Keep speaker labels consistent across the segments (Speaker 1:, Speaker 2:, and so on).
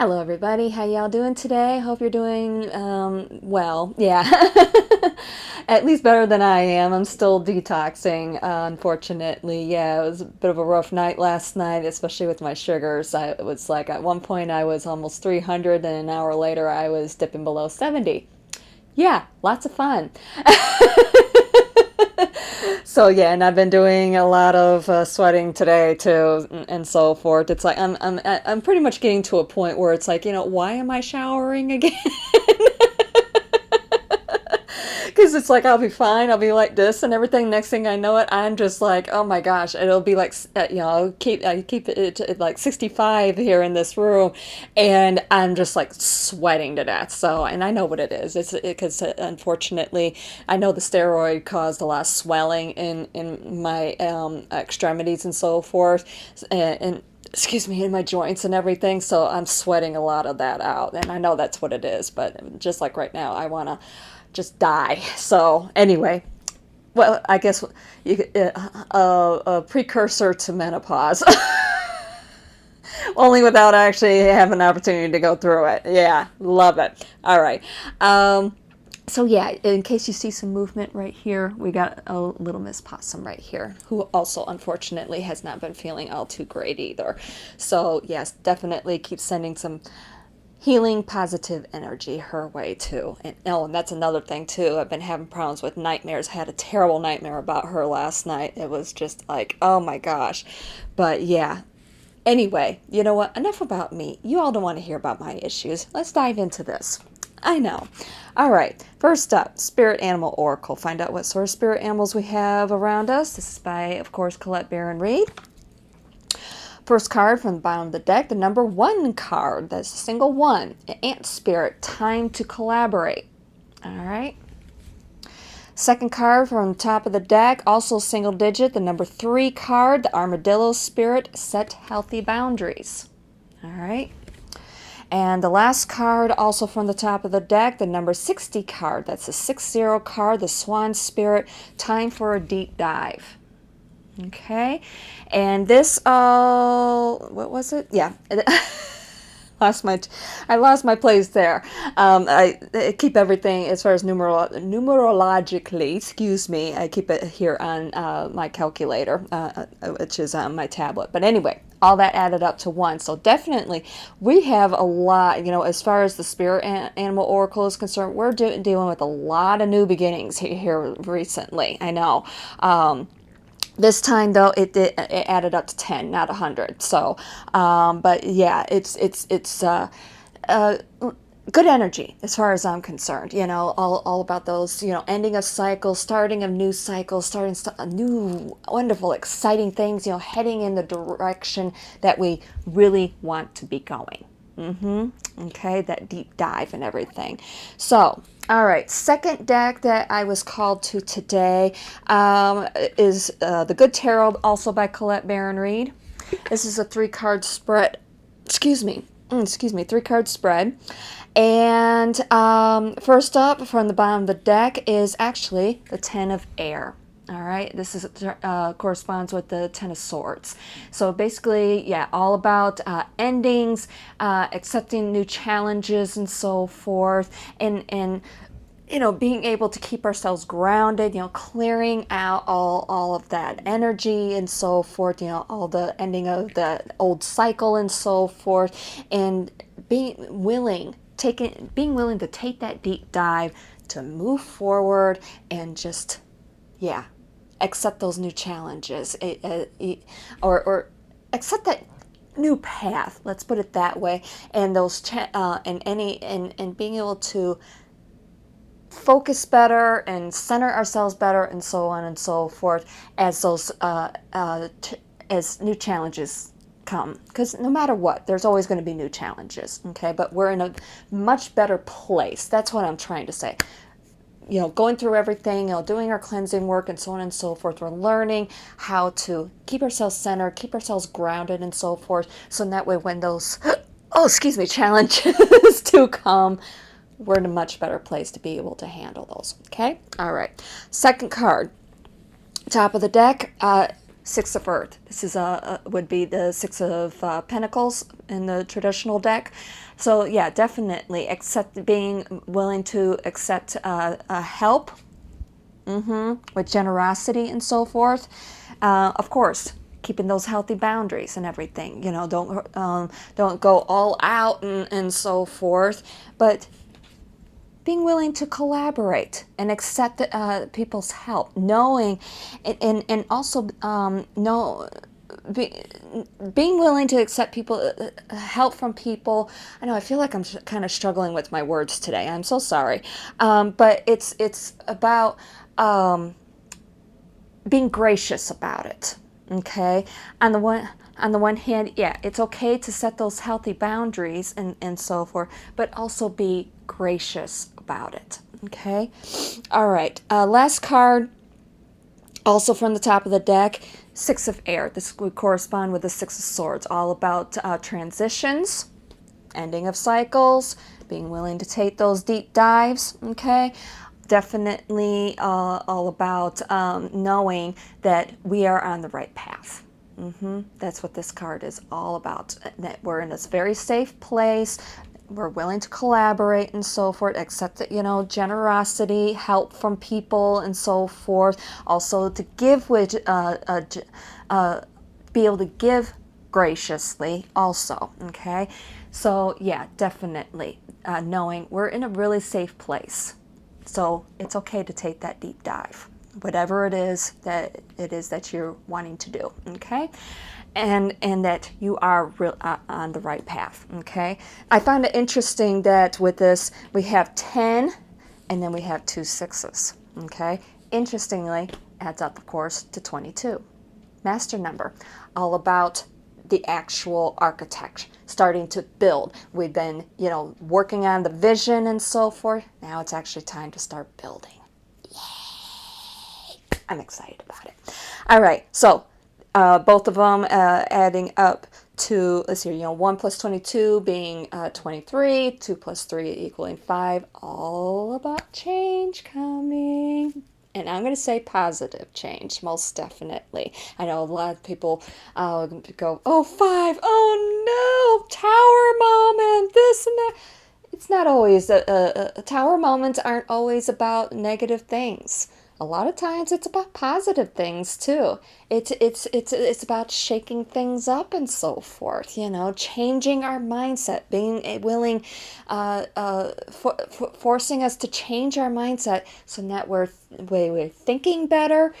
Speaker 1: Hello everybody, how y'all doing today? Hope you're doing well. Yeah. At least better than I am. I'm still detoxing, unfortunately. Yeah, it was a bit of a rough night last night, especially with my sugars. It was like at one point I was almost 300 and an hour later I was dipping below 70. Yeah, lots of fun. So yeah, and I've been doing a lot of sweating today too, and so forth. It's like I'm pretty much getting to a point where it's like, why am I showering again? Because it's like I'll be fine, I'll be like this and everything. Next thing I know it, I'm just like, oh my gosh, it'll be like, I keep it at like 65 here in this room, and I'm just like sweating to death. So, and I know what it is. It's because unfortunately, I know the steroid caused a lot of swelling in my extremities and so forth, and excuse me, in my joints and everything. So I'm sweating a lot of that out, and I know that's what it is. But just like right now, I want to just die. So anyway, well, I guess a precursor to menopause, only without actually having an opportunity to go through it. Yeah, love it. All right. So yeah, in case you see some movement right here, we got a little Miss Possum right here, who also unfortunately has not been feeling all too great either. So yes, definitely keep sending some healing positive energy her way too. And oh, and that's another thing too. I've been having problems with nightmares. I had a terrible nightmare about her last night. It was just like, oh my gosh. But yeah. Anyway, you know what? Enough about me. You all don't want to hear about my issues. Let's dive into this. I know. All right. First up, Spirit Animal Oracle. Find out what sort of spirit animals we have around us. This is by, of course, Colette Baron Reed. First card from the bottom of the deck, the number 1 card. That's a single one. Ant Spirit, time to collaborate. All right. Second card from the top of the deck, also single digit, the number 3 card, the Armadillo Spirit, set healthy boundaries. All right. And the last card, also from the top of the deck, the number 60 card. That's a 60 card, the Swan Spirit, time for a deep dive. Okay, and this, what was it? Yeah, I lost my place there. I keep everything as far as numerologically, excuse me, I keep it here on my calculator, which is on my tablet. But anyway, all that added up to 1. So definitely, we have a lot, as far as the Spirit Animal Oracle is concerned, we're dealing with a lot of new beginnings here recently. I know. This time though, it added up to 10, not 100. So, but yeah, it's good energy as far as I'm concerned. All about those. Ending of cycles, starting of new cycles, starting new wonderful, exciting things. Heading in the direction that we really want to be going. Okay, that deep dive and everything. So, all right, second deck that I was called to today is the Good Tarot, also by Colette Baron Reed. This is a 3-card spread. Excuse me, 3-card spread. And first up from the bottom of the deck is actually the 10 of Air. All right, this is corresponds with the 10 of Swords. So basically, yeah, all about endings, accepting new challenges and so forth, and being able to keep ourselves grounded, clearing out all of that energy and so forth, all the ending of the old cycle and so forth, and being willing to take that deep dive to move forward and just, yeah, accept those new challenges, or accept that new path. Let's put it that way. And those and being able to focus better and center ourselves better, and so on and so forth, as those as new challenges come. Because no matter what, there's always going to be new challenges. Okay, but we're in a much better place. That's what I'm trying to say. Going through everything, doing our cleansing work and so on and so forth. We're learning how to keep ourselves centered, keep ourselves grounded and so forth. So in that way, when those, challenges do come, we're in a much better place to be able to handle those. Okay? All right. Second card, top of the deck, Six of Earth. This is would be the Six of Pentacles in the traditional deck. So yeah, definitely being willing to accept help, with generosity and so forth. Of course, keeping those healthy boundaries and everything. You know, don't go all out and so forth, but being willing to collaborate and accept people's help, knowing, and also being willing to accept people help from people. I know I feel like I'm kind of struggling with my words today. I'm so sorry, but it's about being gracious about it. Okay, on the one hand, yeah, it's okay to set those healthy boundaries and so forth, but also be gracious about it. Okay, all right. Last card, also from the top of the deck, Six of Air. This would correspond with the Six of Swords, all about transitions, ending of cycles, being willing to take those deep dives. Okay, definitely all about knowing that we are on the right path. That's what this card is all about, that we're in this very safe place, we're willing to collaborate and so forth, accept that, you know, generosity, help from people and so forth, also to give with be able to give graciously also. Okay, so yeah, definitely knowing we're in a really safe place, so it's okay to take that deep dive, whatever it is that you're wanting to do. Okay, and that you are on the right path. Okay, I find it interesting that with this we have 10 and then we have two sixes. Okay, interestingly, adds up of course to 22, master number, all about the actual architect, starting to build. We've been, you know, working on the vision and so forth. Now it's actually time to start building. Yay! I'm excited about it. All right, so both of them adding up to, let's see, you know, 1 plus 22 being 23, 2 plus 3 equaling 5, all about change coming. And I'm going to say positive change, most definitely. I know a lot of people go, oh, 5, oh no, tower moment, this and that. It's not always, tower moments aren't always about negative things. A lot of times it's about positive things too. It's about shaking things up and so forth, you know, changing our mindset, being willing, forcing us to change our mindset so that we're thinking better,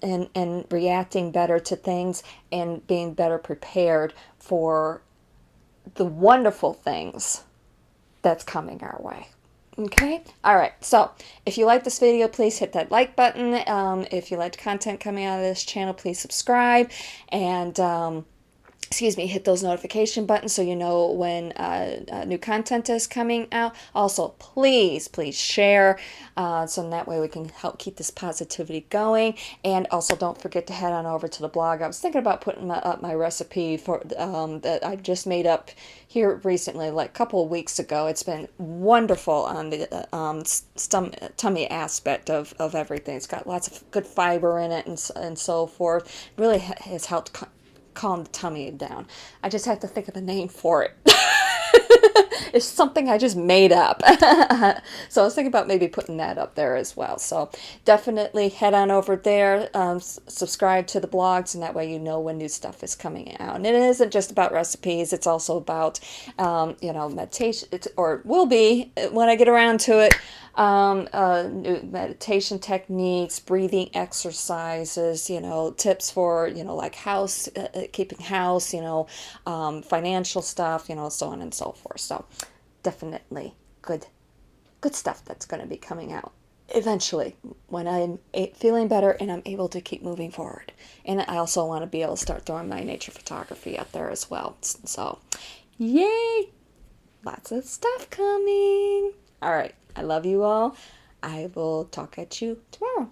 Speaker 1: and reacting better to things, and being better prepared for the wonderful things that's coming our way. Okay, all right, so if you like this video, please hit that like button. If you liked content coming out of this channel, please subscribe, and hit those notification buttons so you know when new content is coming out. Also, please share, so that way we can help keep this positivity going. And also, don't forget to head on over to the blog. I was thinking about putting up my recipe for that I just made up here recently, like a couple of weeks ago. It's been wonderful on the tummy aspect of everything. It's got lots of good fiber in it and so forth. Really has helped calm the tummy down. I just have to think of a name for it. It's something I just made up. So I was thinking about maybe putting that up there as well. So definitely head on over there, subscribe to the blogs, and that way you know when new stuff is coming out. And it isn't just about recipes. It's also about, meditation, or will be when I get around to it. New meditation techniques, breathing exercises, tips for, like keeping house, financial stuff, so on and so forth. So definitely good stuff that's going to be coming out eventually when I'm feeling better and I'm able to keep moving forward. And I also want to be able to start throwing my nature photography out there as well. So yay! Lots of stuff coming. All right. I love you all. I will talk at you tomorrow.